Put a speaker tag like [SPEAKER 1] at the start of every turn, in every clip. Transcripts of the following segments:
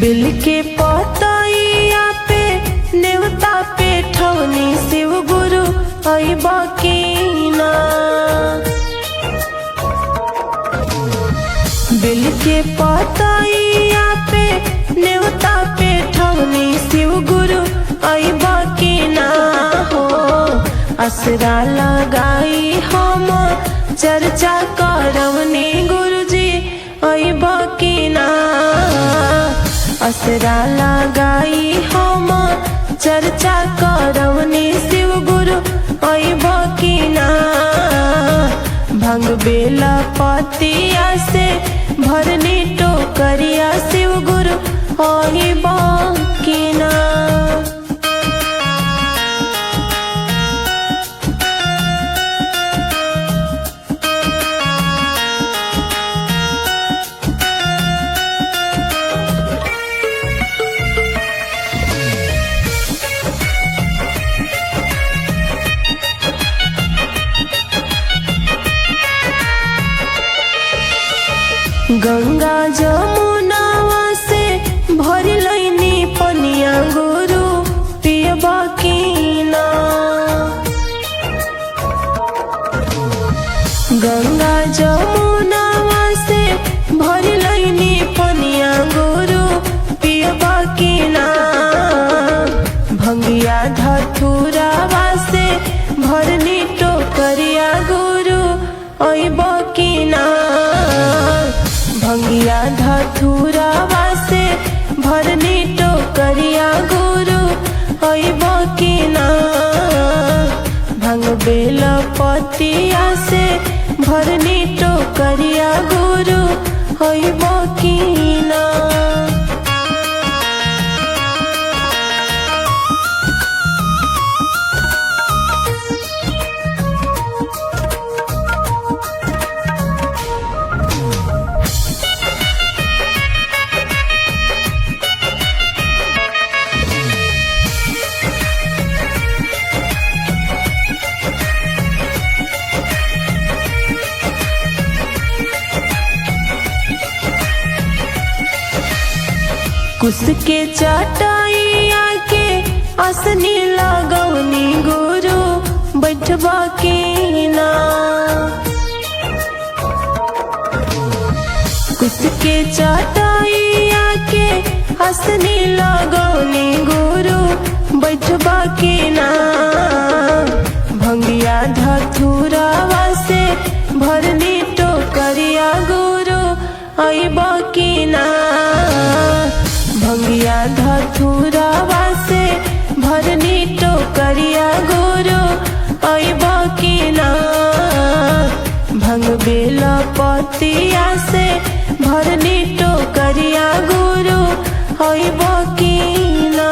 [SPEAKER 1] Bill के पतैया पे नेवता पे ठवनी शिव गुरु अइबा की ना। बिल के पतैया पे नेवता पे ठवनी शिव गुरु अइबा की ना हो। असरा लगाई हम चर्चा करवनी गुरुजी अइबा की ना। असरा लगाई हम चर्चा करवनी शिव गुरु अइबा की ना। भंग बेला पतिया से भरनी टोकरिया शिव गुरु अइबा की ना। गंगा जमुनावा से भर लैनी पनिया गुरु पियबा की ना। गंगा जमुनावा से भर लैनी पनिया गुरु पियबा की ना। भंगिया धतुरावा से भरनी टोकरिया गुरु अइबा की ना। भंगिया धतुरावा से भरनी टोकरिया गुरु अइबा की ना। भंग बेल पतिया से भरनी टोकरिया गुरु अइबा की ना। कुश के चटाइया के असनी लगौनी गुरु बैठबा की ना। कुश के चटाइया के असनी लगौनी गुरु बैठबा की ना। भंगिया धतुरावा से भरनी टोकरिया गुरु अइबा की ना। भंगिया धतुरावा से भरनी टोकरिया गुरु अइबा की ना। भंग बेला पतिया से भरनी टोकरिया गुरु अइबा की ना।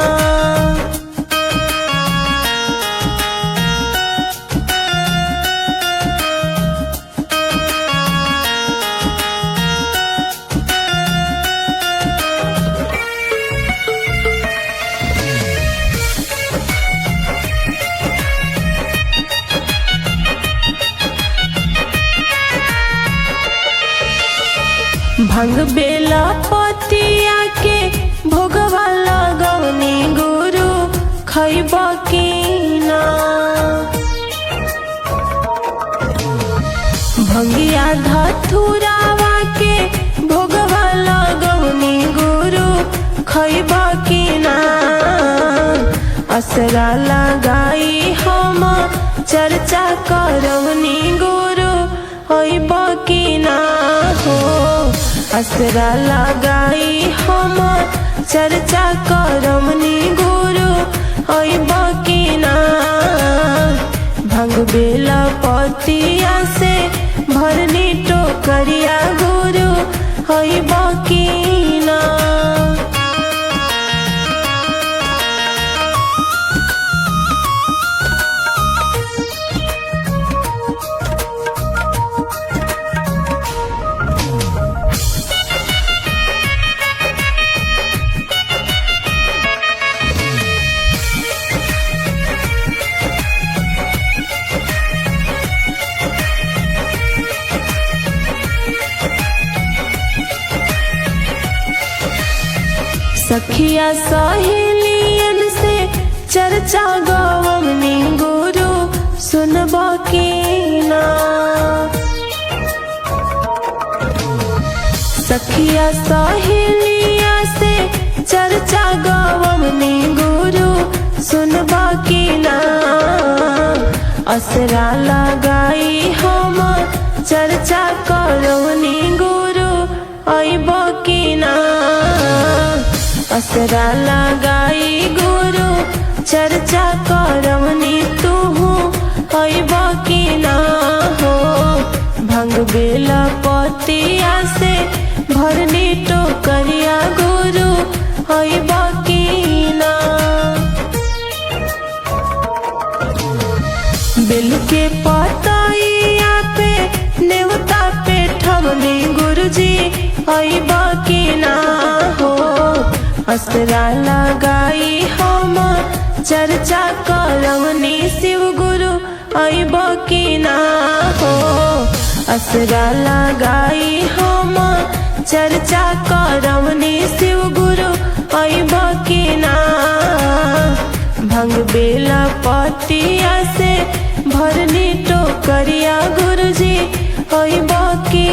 [SPEAKER 1] भंग बेला पतिया के भोगवा लगौनी गुरु खइबा की ना। भंगिया धतुरावा के भोगवा लगौनी गुरु खइबा की ना। असरा लगाई हम चर्चा करवनी गुरु अइबा की ना हो। असरा लगाई हम चर्चा करवनी गुरु अइबा की ना। भंग बेला पतिया से भरनी टोकरिया गुरु अइबा की ना। सखिया सहेलियन से चर्चा गवनी गुरु सुनबो की ना। सखिया सहेलिया से चर्चा गवनी गुरु सुनबो की ना। असरा लगाई हम चर्चा करवनी गुरु अइबो की ना। असरा लगाई गुरु चर्चा करवनी तुहू अइबो की ना हो। भंग बेला पतिया से भरनी टोकरिया गुरु अइबो की ना। बेल के पतइया पे नेवता पे ठवनी गुरुजी अइबो की ना हो। असरा लगाई हम चर्चा करवनी शिव गुरु अइबो की ना हो। असरा लगाई हम चर्चा करवनी शिव गुरु अइबो की ना। भंग बेला पतिया से भरनी टोकरिया गुरुजी अइबो की